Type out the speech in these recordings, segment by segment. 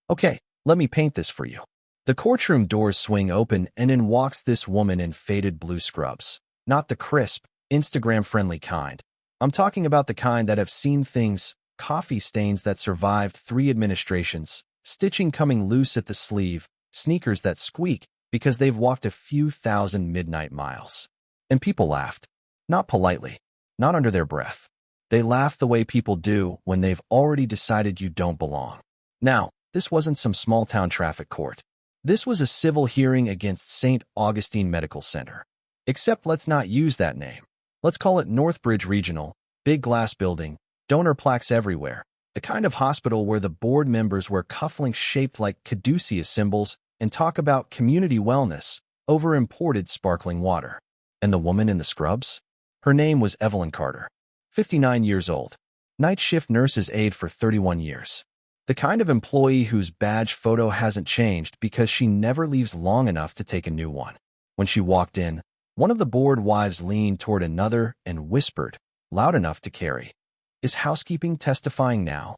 Okay, let me paint this for you. The courtroom doors swing open and in walks this woman in faded blue scrubs. Not the crisp, Instagram-friendly kind. I'm talking about the kind that have seen things, coffee stains that survived 3 administrations, stitching coming loose at the sleeve, sneakers that squeak because they've walked a few thousand midnight miles. And people laughed. Not politely, not under their breath. They laugh the way people do when they've already decided you don't belong. Now, this wasn't some small-town traffic court. This was a civil hearing against St. Augustine Medical Center. Except let's not use that name. Let's call it Northbridge Regional, big glass building, donor plaques everywhere, the kind of hospital where the board members wear cufflinks shaped like caduceus symbols and talk about community wellness over imported sparkling water. And the woman in the scrubs? Her name was Evelyn Carter, 59 years old, night shift nurse's aide for 31 years. The kind of employee whose badge photo hasn't changed because she never leaves long enough to take a new one. When she walked in, one of the board wives leaned toward another and whispered, loud enough to carry, "Is housekeeping testifying now?"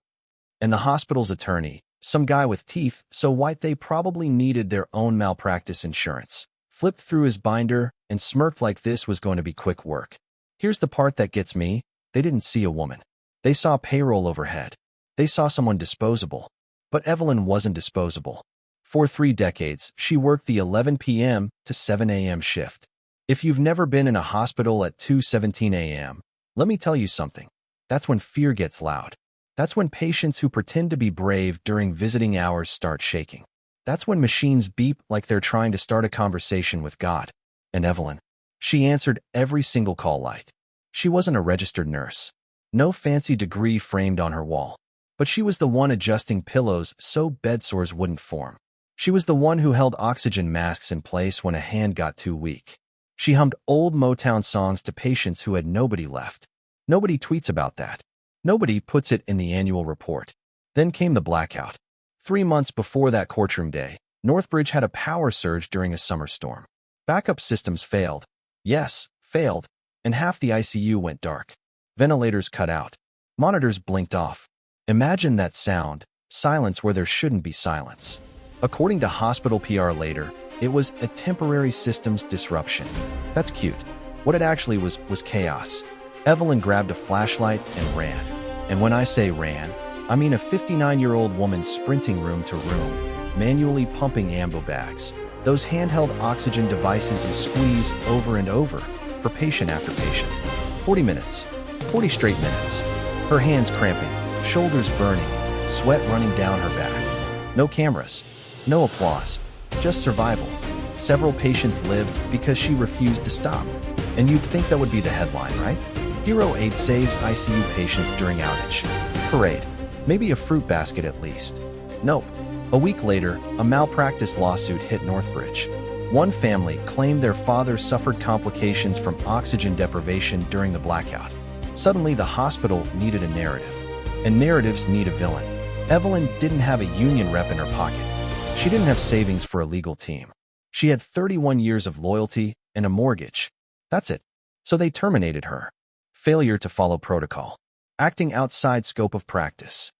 And the hospital's attorney, some guy with teeth so white they probably needed their own malpractice insurance, flipped through his binder and smirked like this was going to be quick work. Here's the part that gets me. They didn't see a woman. They saw payroll overhead. They saw someone disposable. But Evelyn wasn't disposable. For 3 decades, she worked the 11 p.m. to 7 a.m. shift. If you've never been in a hospital at 2:17 a.m., let me tell you something. That's when fear gets loud. That's when patients who pretend to be brave during visiting hours start shaking. That's when machines beep like they're trying to start a conversation with God. And Evelyn, she answered every single call light. She wasn't a registered nurse. No fancy degree framed on her wall. But she was the one adjusting pillows so bedsores wouldn't form. She was the one who held oxygen masks in place when a hand got too weak. She hummed old Motown songs to patients who had nobody left. Nobody tweets about that. Nobody puts it in the annual report. Then came the blackout. 3 months before that courtroom day, Northbridge had a power surge during a summer storm. Backup systems failed. Yes, failed. And half the ICU went dark. Ventilators cut out. Monitors blinked off. Imagine that sound, silence where there shouldn't be silence. According to hospital PR later, it was a temporary systems disruption. That's cute. What it actually was chaos. Evelyn grabbed a flashlight and ran. And when I say ran, I mean a 59-year-old woman sprinting room to room, manually pumping ambo bags. Those handheld oxygen devices you squeeze over and over for patient after patient. 40 minutes. 40 straight minutes. Her hands cramping, shoulders burning, sweat running down her back. No cameras. No applause. Just survival. Several patients lived because she refused to stop. And you'd think that would be the headline, right? Hero Aid saves ICU patients during outage. Parade. Maybe a fruit basket at least. Nope. A week later, a malpractice lawsuit hit Northbridge. One family claimed their father suffered complications from oxygen deprivation during the blackout. Suddenly, the hospital needed a narrative. And narratives need a villain. Evelyn didn't have a union rep in her pocket. She didn't have savings for a legal team. She had 31 years of loyalty and a mortgage. That's it. So they terminated her. Failure to follow protocol. Acting outside scope of practice.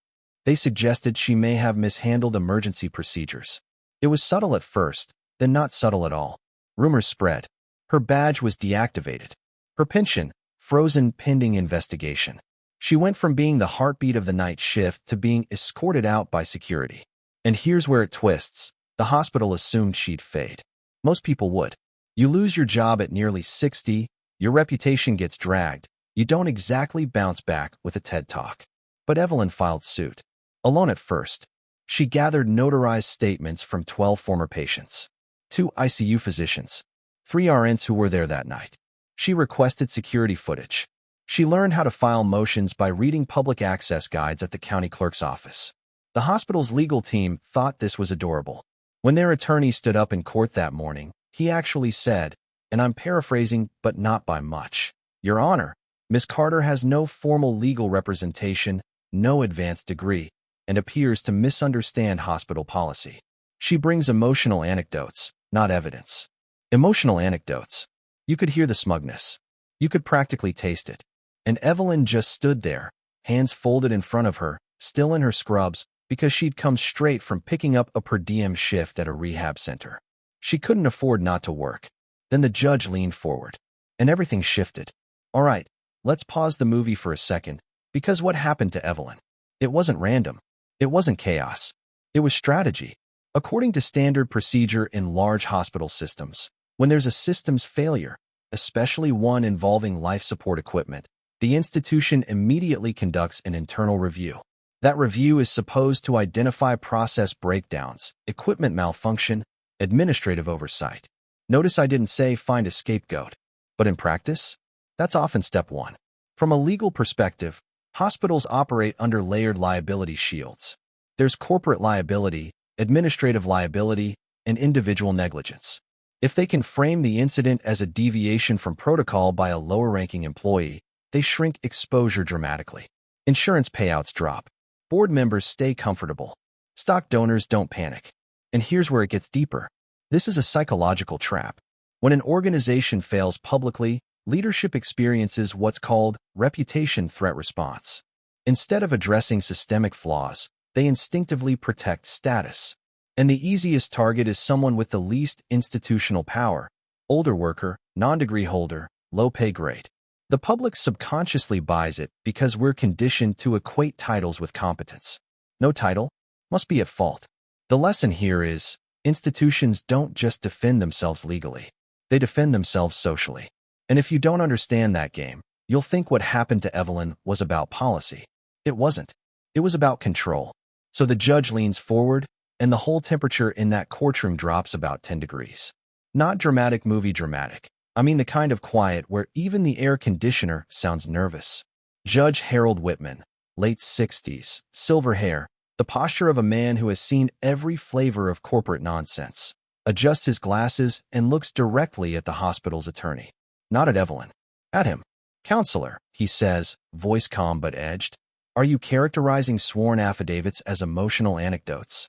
They suggested she may have mishandled emergency procedures. It was subtle at first, then not subtle at all. Rumors spread. Her badge was deactivated. Her pension, frozen pending investigation. She went from being the heartbeat of the night shift to being escorted out by security. And here's where it twists. The hospital assumed she'd fade. Most people would. You lose your job at nearly 60, your reputation gets dragged. You don't exactly bounce back with a TED Talk. But Evelyn filed suit. Alone at first. She gathered notarized statements from 12 former patients, 2 ICU physicians, 3 RNs who were there that night. She requested security footage. She learned how to file motions by reading public access guides at the county clerk's office. The hospital's legal team thought this was adorable. When their attorney stood up in court that morning, he actually said, and I'm paraphrasing but not by much, "Your Honor, Ms. Carter has no formal legal representation, no advanced degree, and appears to misunderstand hospital policy. She brings emotional anecdotes, not evidence." Emotional anecdotes. You could hear the smugness. You could practically taste it. And Evelyn just stood there, hands folded in front of her, still in her scrubs, because she'd come straight from picking up a per diem shift at a rehab center. She couldn't afford not to work. Then the judge leaned forward, and everything shifted. All right, let's pause the movie for a second, because what happened to Evelyn? It wasn't random. It wasn't chaos. It was strategy. According to standard procedure in large hospital systems, when there's a systems failure, especially one involving life support equipment, the institution immediately conducts an internal review. That review is supposed to identify process breakdowns, equipment malfunction, administrative oversight. Notice I didn't say find a scapegoat, but in practice, that's often step one. From a legal perspective, hospitals operate under layered liability shields. There's corporate liability, administrative liability, and individual negligence. If they can frame the incident as a deviation from protocol by a lower-ranking employee, they shrink exposure dramatically. Insurance payouts drop. Board members stay comfortable. Stock donors don't panic. And here's where it gets deeper. This is a psychological trap. When an organization fails publicly, leadership experiences what's called reputation threat response. Instead of addressing systemic flaws, they instinctively protect status. And the easiest target is someone with the least institutional power: older worker, non-degree holder, low pay grade. The public subconsciously buys it because we're conditioned to equate titles with competence. No title must be at fault. The lesson here is, institutions don't just defend themselves legally. They defend themselves socially. And if you don't understand that game, you'll think what happened to Evelyn was about policy. It wasn't. It was about control. So the judge leans forward, and the whole temperature in that courtroom drops about 10 degrees. Not dramatic movie dramatic. I mean the kind of quiet where even the air conditioner sounds nervous. Judge Harold Whitman, late 60s, silver hair, the posture of a man who has seen every flavor of corporate nonsense, adjusts his glasses and looks directly at the hospital's attorney. Not at Evelyn. At him. "Counselor," he says, voice calm but edged, "are you characterizing sworn affidavits as emotional anecdotes?"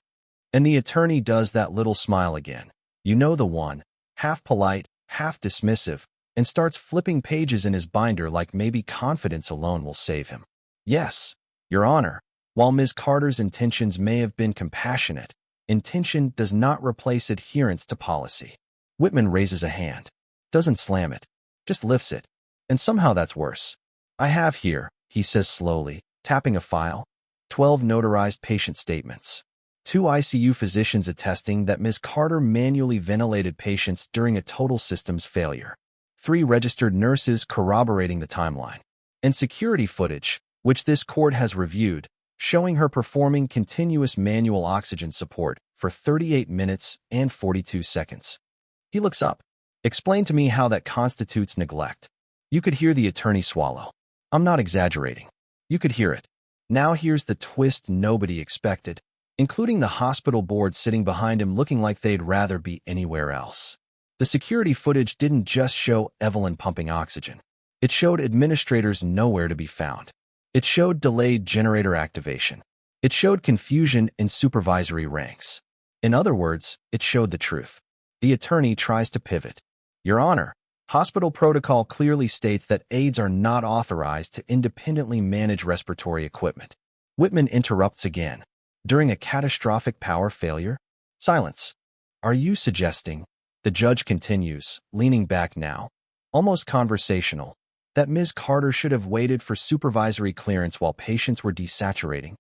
And the attorney does that little smile again. You know the one, half polite, half dismissive, and starts flipping pages in his binder like maybe confidence alone will save him. "Yes, Your Honor, while Ms. Carter's intentions may have been compassionate, intention does not replace adherence to policy." Whitman raises a hand. Doesn't slam it, just lifts it. And somehow that's worse. "I have here," he says slowly, tapping a file, 12 notarized patient statements. 2 ICU physicians attesting that Ms. Carter manually ventilated patients during a total systems failure. 3 registered nurses corroborating the timeline. And security footage, which this court has reviewed, showing her performing continuous manual oxygen support for 38 minutes and 42 seconds. He looks up. "Explain to me how that constitutes neglect." You could hear the attorney swallow. I'm not exaggerating. You could hear it. Now here's the twist nobody expected, including the hospital board sitting behind him looking like they'd rather be anywhere else. The security footage didn't just show Evelyn pumping oxygen. It showed administrators nowhere to be found. It showed delayed generator activation. It showed confusion in supervisory ranks. In other words, it showed the truth. The attorney tries to pivot. "Your Honor, hospital protocol clearly states that aides are not authorized to independently manage respiratory equipment." Whitman interrupts again. "During a catastrophic power failure?" Silence. "Are you suggesting," the judge continues, leaning back now, almost conversational, "that Ms. Carter should have waited for supervisory clearance while patients were desaturating?"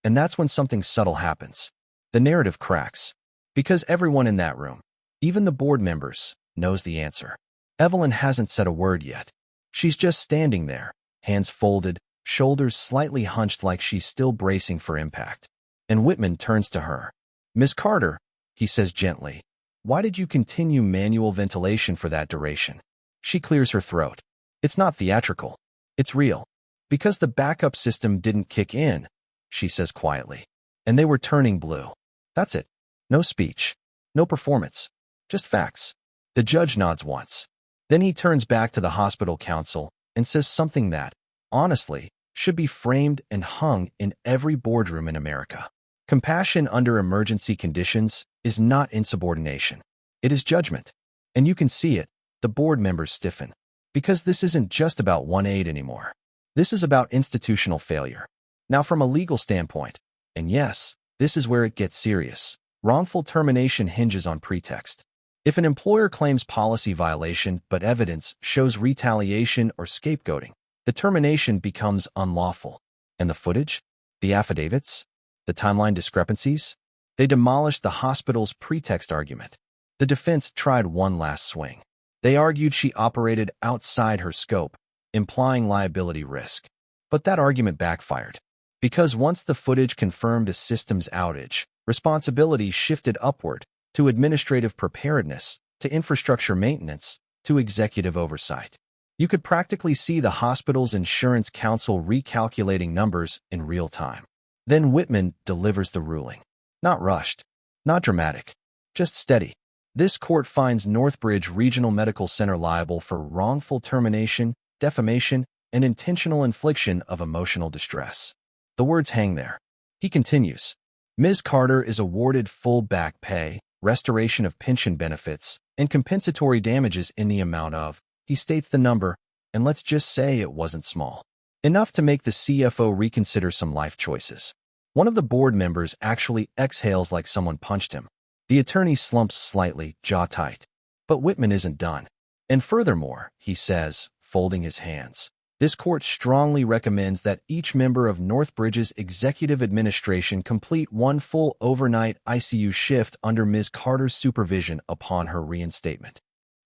And that's when something subtle happens. The narrative cracks. Because everyone in that room, even the board members, knows the answer. Evelyn hasn't said a word yet. She's just standing there, hands folded, shoulders slightly hunched like she's still bracing for impact. And Whitman turns to her. "Miss Carter," he says gently, "why did you continue manual ventilation for that duration?" She clears her throat. "It's not theatrical. It's real. Because the backup system didn't kick in," she says quietly. "And they were turning blue. That's it. No speech. No performance. Just facts." The judge nods once. Then he turns back to the hospital counsel and says something that, honestly, should be framed and hung in every boardroom in America. Compassion under emergency conditions is not insubordination. It is judgment. And you can see it. The board members stiffen. Because this isn't just about one aide anymore. This is about institutional failure. Now, from a legal standpoint, And yes, this is where it gets serious. Wrongful termination hinges on pretext. If an employer claims policy violation but evidence shows retaliation or scapegoating, the termination becomes unlawful. And the footage? The affidavits? The timeline discrepancies? They demolished the hospital's pretext argument. The defense tried one last swing. They argued she operated outside her scope, implying liability risk. But that argument backfired. Because once the footage confirmed a systems outage, responsibility shifted upward to administrative preparedness, to infrastructure maintenance, to executive oversight. You could practically see the hospital's insurance counsel recalculating numbers in real time. Then Whitman delivers the ruling. Not rushed, not dramatic, just steady. This court finds Northbridge Regional Medical Center liable for wrongful termination, defamation, and intentional infliction of emotional distress. The words hang there. He continues. Ms. Carter is awarded full back pay, restoration of pension benefits, and compensatory damages in the amount of, he states the number, and let's just say it wasn't small. Enough to make the CFO reconsider some life choices. One of the board members actually exhales like someone punched him. The attorney slumps slightly, jaw tight. But Whitman isn't done. And furthermore, he says, folding his hands, this court strongly recommends that each member of Northbridge's executive administration complete one full overnight ICU shift under Ms. Carter's supervision upon her reinstatement.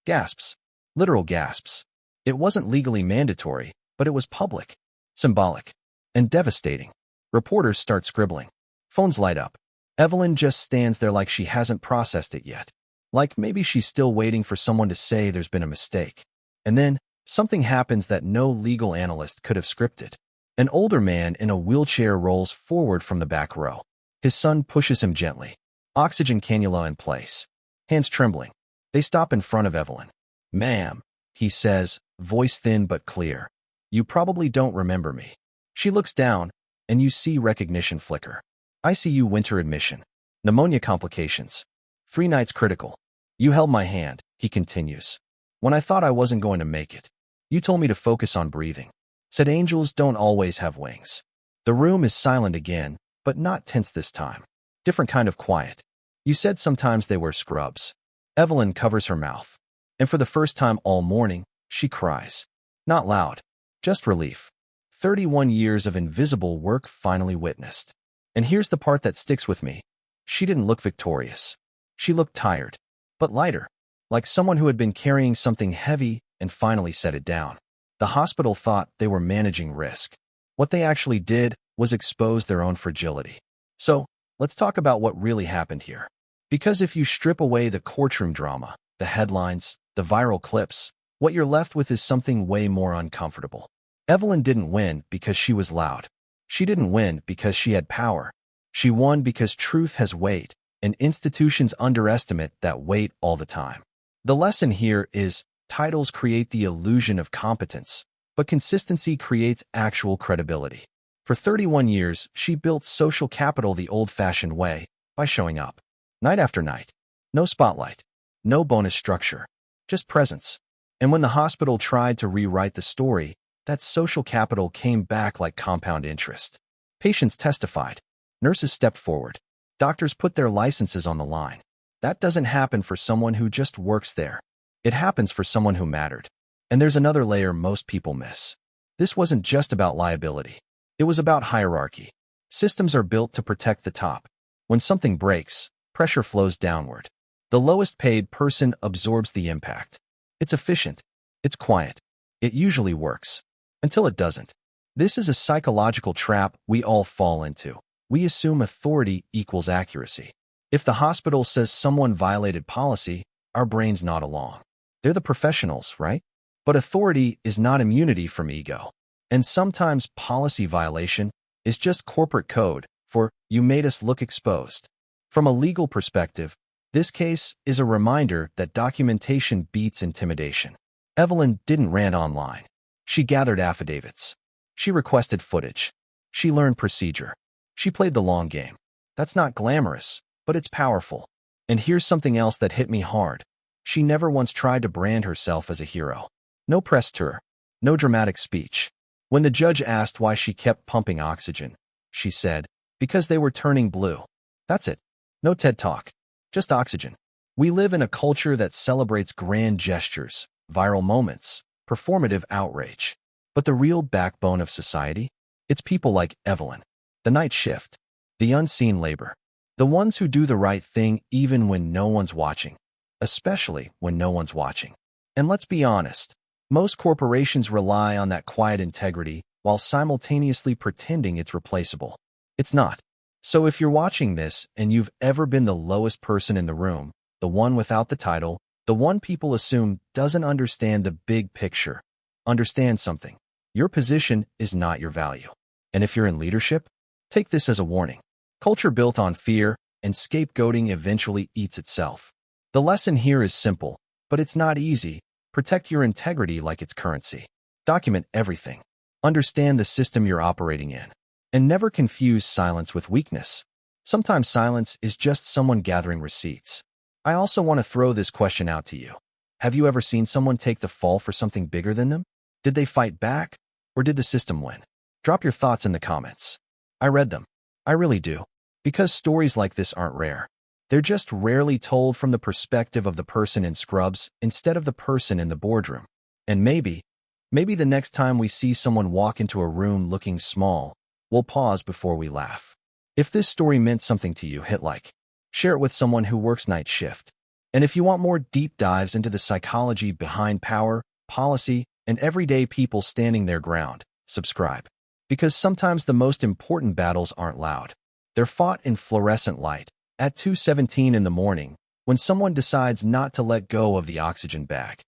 Gasps. Literal gasps. It wasn't legally mandatory, but it was public, symbolic, and devastating. Reporters start scribbling. Phones light up. Evelyn just stands there like she hasn't processed it yet. Like maybe she's still waiting for someone to say there's been a mistake. And then, something happens that no legal analyst could have scripted. An older man in a wheelchair rolls forward from the back row. His son pushes him gently. Oxygen cannula in place. Hands trembling. They stop in front of Evelyn. Ma'am, he says, voice thin but clear. You probably don't remember me. She looks down, and you see recognition flicker. ICU winter admission. Pneumonia complications. 3 nights critical. You held my hand, he continues. When I thought I wasn't going to make it. You told me to focus on breathing. Said angels don't always have wings. The room is silent again, but not tense this time. Different kind of quiet. You said sometimes they wear scrubs. Evelyn covers her mouth. And for the first time all morning, she cries. Not loud. Just relief. 31 years of invisible work finally witnessed. And here's the part that sticks with me. She didn't look victorious. She looked tired, but lighter, like someone who had been carrying something heavy and finally set it down. The hospital thought they were managing risk. What they actually did was expose their own fragility. So, let's talk about what really happened here. Because if you strip away the courtroom drama, the headlines, the viral clips, what you're left with is something way more uncomfortable. Evelyn didn't win because she was loud. She didn't win because she had power. She won because truth has weight, and institutions underestimate that weight all the time. The lesson here is titles create the illusion of competence, but consistency creates actual credibility. For 31 years, she built social capital the old-fashioned way, by showing up. Night after night. No spotlight. No bonus structure. Just presence. And when the hospital tried to rewrite the story, that social capital came back like compound interest. Patients testified. Nurses stepped forward. Doctors put their licenses on the line. That doesn't happen for someone who just works there. It happens for someone who mattered. And there's another layer most people miss. This wasn't just about liability. It was about hierarchy. Systems are built to protect the top. When something breaks, pressure flows downward. The lowest paid person absorbs the impact. It's efficient. It's quiet. It usually works. Until it doesn't. This is a psychological trap we all fall into. We assume authority equals accuracy. If the hospital says someone violated policy, our brains nod along. They're the professionals, right? But authority is not immunity from ego. And sometimes policy violation is just corporate code for you made us look exposed. From a legal perspective, this case is a reminder that documentation beats intimidation. Evelyn didn't rant online. She gathered affidavits. She requested footage. She learned procedure. She played the long game. That's not glamorous, but it's powerful. And here's something else that hit me hard. She never once tried to brand herself as a hero. No press tour. No dramatic speech. When the judge asked why she kept pumping oxygen, she said, Because they were turning blue. That's it. No TED Talk. Just oxygen. We live in a culture that celebrates grand gestures, viral moments, performative outrage. But the real backbone of society? It's people like Evelyn. The night shift. The unseen labor. The ones who do the right thing even when no one's watching. Especially when no one's watching. And let's be honest, most corporations rely on that quiet integrity while simultaneously pretending it's replaceable. It's not. So if you're watching this and you've ever been the lowest person in the room, the one without the title, the one people assume doesn't understand the big picture, understand something. Your position is not your value. And if you're in leadership, take this as a warning. Culture built on fear and scapegoating eventually eats itself. The lesson here is simple, but it's not easy. Protect your integrity like it's currency. Document everything. Understand the system you're operating in. And never confuse silence with weakness. Sometimes silence is just someone gathering receipts. I also want to throw this question out to you. Have you ever seen someone take the fall for something bigger than them? Did they fight back, or did the system win? Drop your thoughts in the comments. I read them. I really do. Because stories like this aren't rare. They're just rarely told from the perspective of the person in scrubs instead of the person in the boardroom. And maybe the next time we see someone walk into a room looking small, we'll pause before we laugh. If this story meant something to you, hit like. Share it with someone who works night shift. And if you want more deep dives into the psychology behind power, policy, and everyday people standing their ground, subscribe. Because sometimes the most important battles aren't loud. They're fought in fluorescent light, at 2:17 in the morning, when someone decides not to let go of the oxygen bag.